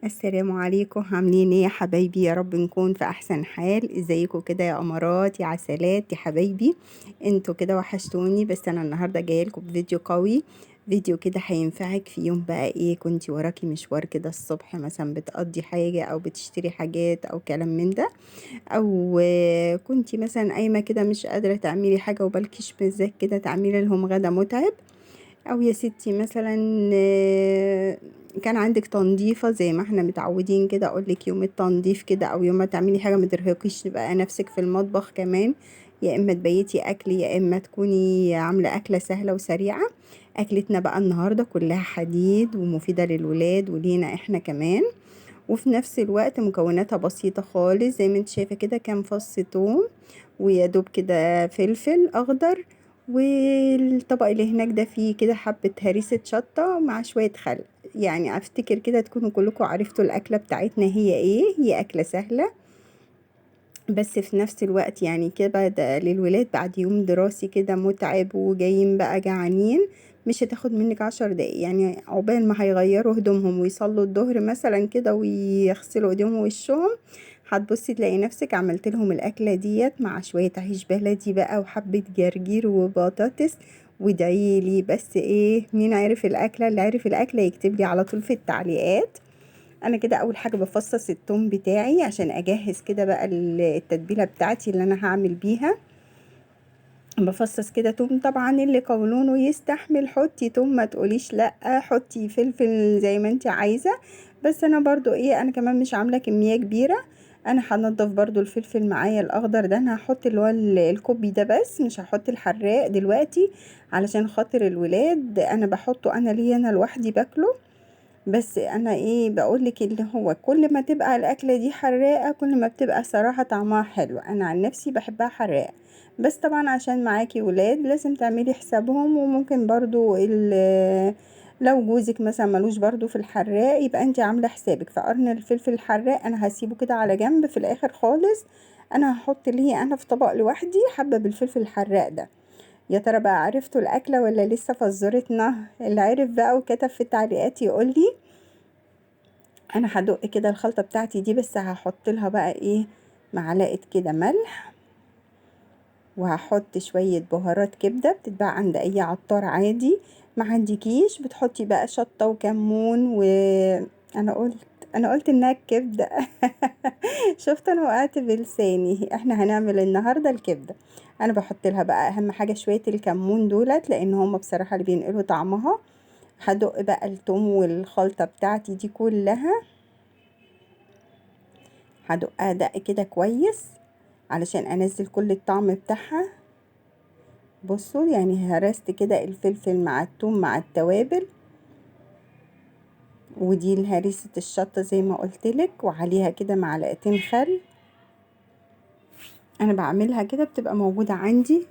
السلام عليكم، عاملين ايه يا حبايبي؟ يا رب نكون في احسن حال. ازيكم كده يا امارات، يا عسلات، يا حبايبي؟ انتوا كده وحشتوني. بس انا النهارده جايه لكم بفيديو قوي، فيديو كده هينفعك في يوم بقى ايه كنتي وراكي مشوار كده الصبح، مثلا بتقضي حاجه او بتشتري حاجات او كلام من ده، او كنتي مثلا قايمه كده مش قادره تعملي حاجه وبالكيش مزاج كده تعملي لهم غدا متعب، او يا ستي مثلا كان عندك تنظيفة زي ما احنا متعودين كده. اقولك يوم التنظيف كده او يوم ما تعملي حاجة مترهقيش بقى نفسك في المطبخ كمان، يا اما تبيتي اكل يا اما تكوني عاملة اكلة سهلة وسريعة. اكلتنا بقى النهاردة كلها حديد ومفيدة للولاد ولينا احنا كمان، وفي نفس الوقت مكوناتها بسيطة خالص. زي ما انت شايفة كده كام فص توم، ويا دوب كده فلفل اخضر، والطبق اللي هناك ده فيه كده حبة هريسة شطة مع شوية خل. يعني افتكر كده تكونوا كلكم عرفتوا الاكلة بتاعتنا هي ايه. هي اكلة سهلة بس في نفس الوقت يعني كده ده للولاد بعد يوم دراسي كده متعب وجايين بقى جعانين. مش هتاخد منك 10 دقايق، يعني عقبال ما هيغيروا هدومهم ويصلوا الظهر مثلا كده ويغسلوا ايديهم ووشهم، هتبصي تلاقي نفسك عملت لهم الاكله ديت مع شويه عيش بلدي بقى وحبه جرجير وبطاطس. وادعيلي بس ايه، مين عرف الاكله؟ اللي عرف الاكله يكتب لي على طول في التعليقات. انا كده اول حاجه بفصص التوم بتاعي عشان اجهز كده بقى التتبيله بتاعتي اللي انا هعمل بيها. بفصص كده توم، طبعا اللي قولونه يستحمل حطي توم ما تقوليش لا، حطي فلفل زي ما انت عايزه. بس انا برضو ايه، انا كمان مش عامله كميه كبيره. انا هنضف برضو الفلفل معايا الاخضر ده، انا هحط اللي هو الكوبي ده بس مش هحط الحراق دلوقتي علشان خاطر الولاد. انا بحطه انا ليا انا لوحدي باكله. بس انا ايه بقولك، اللي هو كل ما تبقى الاكله دي حراقه كل ما بتبقى صراحه طعمها حلو. انا عن نفسي بحبها حراقه، بس طبعا عشان معاكي ولاد لازم تعملي حسابهم. وممكن برضو لو جوزك مثلا ملوش برضو في الحراق يبقى انت عامله حسابك. فقرن الفلفل الحراق انا هسيبه كده على جنب في الاخر خالص. انا هحط اللي هي انا في طبق لوحدي حبه بالفلفل الحراق ده. يا ترى بقى عرفتوا الأكلة ولا لسه فزورتنا؟ اللي عرف بقى وكتب في التعليقات يقولي. أنا هدق كده الخلطة بتاعتي دي، بس هحط لها بقى إيه، معلقة كده ملح، وهحط شوية بهارات كبدة بتتباع عند أي عطار عادي. ما عندكيش بتحطي بقى شطة وكمون. أنا قلت إنها كبدة. شفت انا وقعت بلساني. احنا هنعمل النهارده الكبده. انا بحط لها بقى اهم حاجه شويه الكمون دولت لان هم بصراحه اللي بينقلوا طعمها. هدق بقى التوم والخلطه بتاعتي دي كلها، هدقها دق كده كويس علشان انزل كل الطعم بتاعها. بصوا يعني هرست كده الفلفل مع التوم مع التوابل، ودي الهريسه الشطه زي ما قلتلك، وعليها كده معلقتين خل. انا بعملها كده بتبقى موجوده عندي.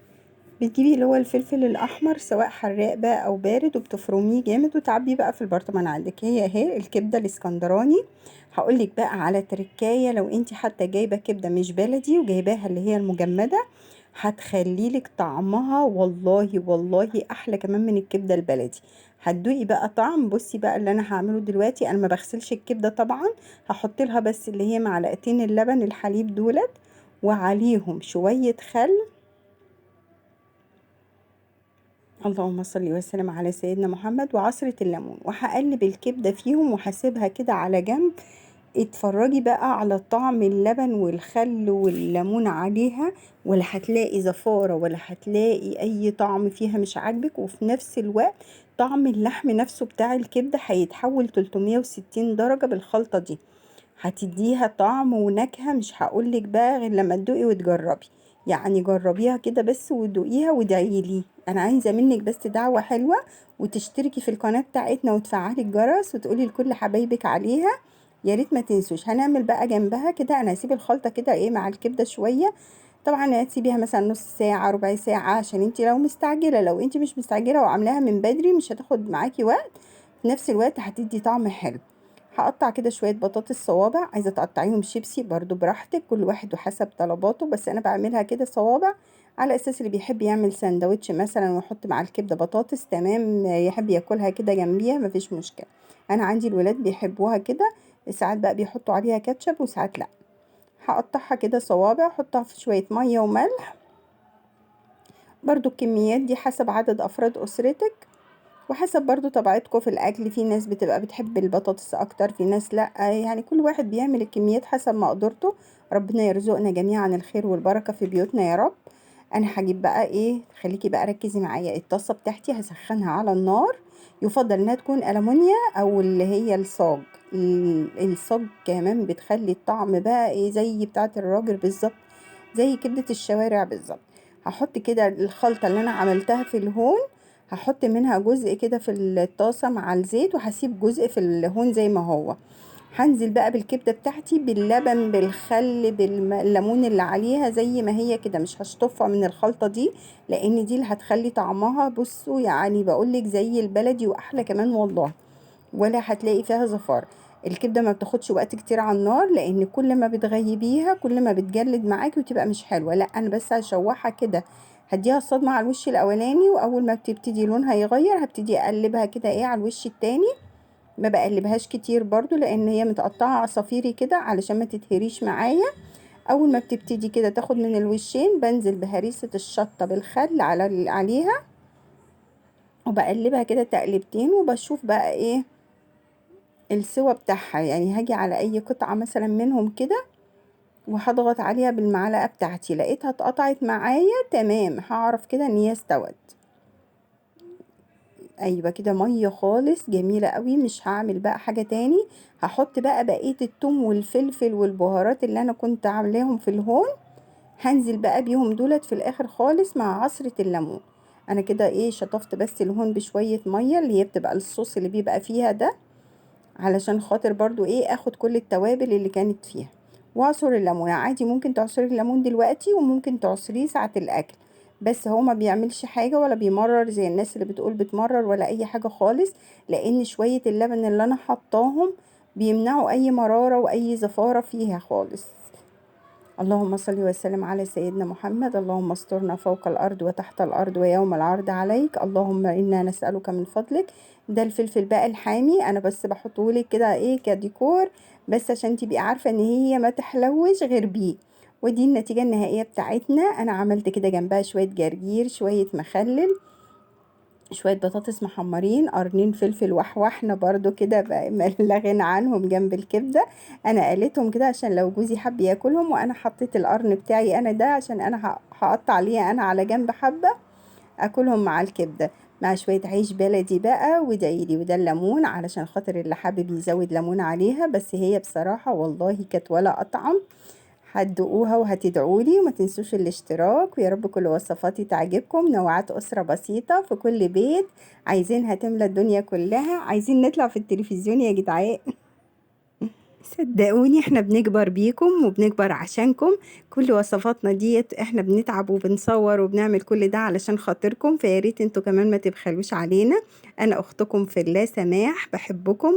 بتجيبي اللي هو الفلفل الاحمر سواء حراق بقى او بارد، وبتفرميه جامد وتعبيه بقى في البرطمان عندك. هي اهي الكبده الاسكندراني. هقولك بقى على تركايه، لو انت حتى جايبه كبده مش بلدي وجايباها اللي هي المجمده، هتخليلك طعمها والله والله احلى كمان من الكبده البلدي. هتدوقي بقى طعم. بصي بقى اللي انا هعمله دلوقتي، انا ما بغسلش الكبده طبعا. هحط لها بس اللي هي معلقتين اللبن الحليب دولت، وعليهم شويه خل. اللهم صل وسلم على سيدنا محمد، وعصرة الليمون، وهقلب الكبدة فيهم وهسيبها كده على جنب. اتفرجي بقى على طعم اللبن والخل والليمون عليها، ولا هتلاقي زفارة ولا هتلاقي اي طعم فيها مش عاجبك. وفي نفس الوقت طعم اللحم نفسه بتاع الكبدة هيتحول 360 درجة بالخلطة دي. هتديها طعم ونكهة مش هقولك بقى غير لما تدوقي وتجربي. يعني جربيها كده بس ودوقيها وادعيلي. انا عايزة منك بس دعوة حلوة، وتشتركي في القناة بتاعتنا وتفعلي الجرس وتقولي لكل حبايبك عليها. يا ريت ما تنسوش. هنعمل بقى جنبها كده، انا هسيب الخلطة كده ايه مع الكبدة شوية. طبعا هتسيبيها مثلا نص ساعة ربع ساعة عشان انتي لو مستعجلة. لو انتي مش مستعجلة وعاملاها من بدري مش هتاخد معاكي وقت، في نفس الوقت هتدي طعم حلو. هقطع كده شوية بطاطس صوابع، عايزة تقطعيهم شيبسي برضو براحتك، كل واحد وحسب طلباته، بس انا بعملها كده صوابع على اساس اللي بيحب يعمل سندوتش مثلا ويحط مع الكبده بطاطس تمام، يحب ياكلها كده جنبيها مفيش مشكله. انا عندي الولاد بيحبوها كده، ساعات بقى بيحطوا عليها كاتشب وساعات لا. هقطعها كده صوابع، احطها في شويه ميه وملح. برضو الكميات دي حسب عدد افراد اسرتك وحسب برضو طبيعتكم في الاكل، في ناس بتبقى بتحب البطاطس اكتر، في ناس لا، يعني كل واحد بيعمل الكميات حسب ما قدرته. ربنا يرزقنا جميعا الخير والبركة في بيوتنا يا رب. انا هجيب بقى ايه، خليكي بقى ركزي معايا، الطاسة بتاعتي هسخنها على النار. يفضل انها تكون ألمونيا او اللي هي الصاج. الصاج كمان بتخلي الطعم بقى ايه زي بتاعة الراجل بالظبط، زي كبدة الشوارع بالظبط. هحط كده الخلطة اللي انا عملتها في الهون، هحط منها جزء كده في الطاسة مع الزيت وهسيب جزء في الهون زي ما هو. هنزل بقى بالكبدة بتاعتي باللبن بالخل بالليمون اللي عليها زي ما هي كده، مش هشطفها من الخلطة دي، لان دي اللي هتخلي طعمها بصوا يعني بقولك زي البلدي واحلى كمان والله، ولا هتلاقي فيها زفار. الكبده ما بتاخدش وقت كتير على النار، لان كل ما بتغيبيها كل ما بتجلد معاكي وتبقى مش حلوه. لا انا بس هشوحها كده، هديها الصدمه على الوش الاولاني، واول ما بتبتدي لونها يغير هبتدي اقلبها كده ايه على الوش التاني. ما بقلبهاش كتير برضو لان هي متقطعه عصافيري كده علشان ما تتهريش معايا. اول ما بتبتدي كده تاخد من الوشين بنزل بهريسه الشطه بالخل عليها، وبقلبها كده تقلبتين وبشوف بقى ايه السوا بتاعها. يعني هاجي على اي قطعة مثلا منهم كده وهضغط عليها بالمعلقة بتاعتي، لقيتها اتقطعت معايا تمام، هعرف كده ان هي استوت. ايوه كده مية خالص جميلة قوي. مش هعمل بقى حاجة تاني، هحط بقى بقية التوم والفلفل والبهارات اللي انا كنت عاملاهم في الهون، هنزل بقى بيهم دولت في الاخر خالص مع عصرة الليمون. انا كده ايه شطفت بس الهون بشوية مية اللي هي بتبقى الصوص اللي بيبقى فيها ده، علشان خاطر برضو ايه اخد كل التوابل اللي كانت فيها. واعصر الليمون عادي، ممكن تعصري الليمون دلوقتي وممكن تعصريه ساعة الاكل، بس هو ما بيعملش حاجة ولا بيمرر زي الناس اللي بتقول بتمرر ولا اي حاجة خالص، لان شوية اللبن اللي انا حطاهم بيمنعوا اي مرارة واي زفارة فيها خالص. اللهم صل وسلم على سيدنا محمد. اللهم استرنا فوق الأرض وتحت الأرض ويوم العرض عليك. اللهم إنا نسألك من فضلك. ده الفلفل بقى الحامي، أنا بس بحطهولك كده إيه كديكور، بس عشان تبقي عارفة إن هي ما تحلوش غير بيه. ودي النتيجة النهائية بتاعتنا. أنا عملت كده جنبها شوية جرجير، شوية مخلل، شوية بطاطس محمرين، قرنين فلفل وحوحنا برضو كده لا غنى عنهم جنب الكبدة. انا قليتهم كده عشان لو جوزي حب ياكلهم، وانا حطيت القرن بتاعي انا ده عشان انا هقطع ليه انا على جنب حبة اكلهم مع الكبدة، مع شوية عيش بلدي بقى ودايلي. وده الليمون علشان خاطر اللي حابب يزود ليمون عليها، بس هي بصراحة والله كانت ولا اطعم. هتدوقوها وهتدعولي، وما تنسوش الاشتراك. ويا رب كل وصفاتي تعجبكم. نوعات أسرة بسيطة في كل بيت، عايزينها تملى الدنيا كلها، عايزين نطلع في التلفزيون يا جدعان. صدقوني احنا بنكبر بيكم وبنكبر عشانكم. كل وصفاتنا ديت احنا بنتعب وبنصور وبنعمل كل ده علشان خاطركم، فياريت انتوا كمان ما تبخلوش علينا. انا اختكم في الله سماح، بحبكم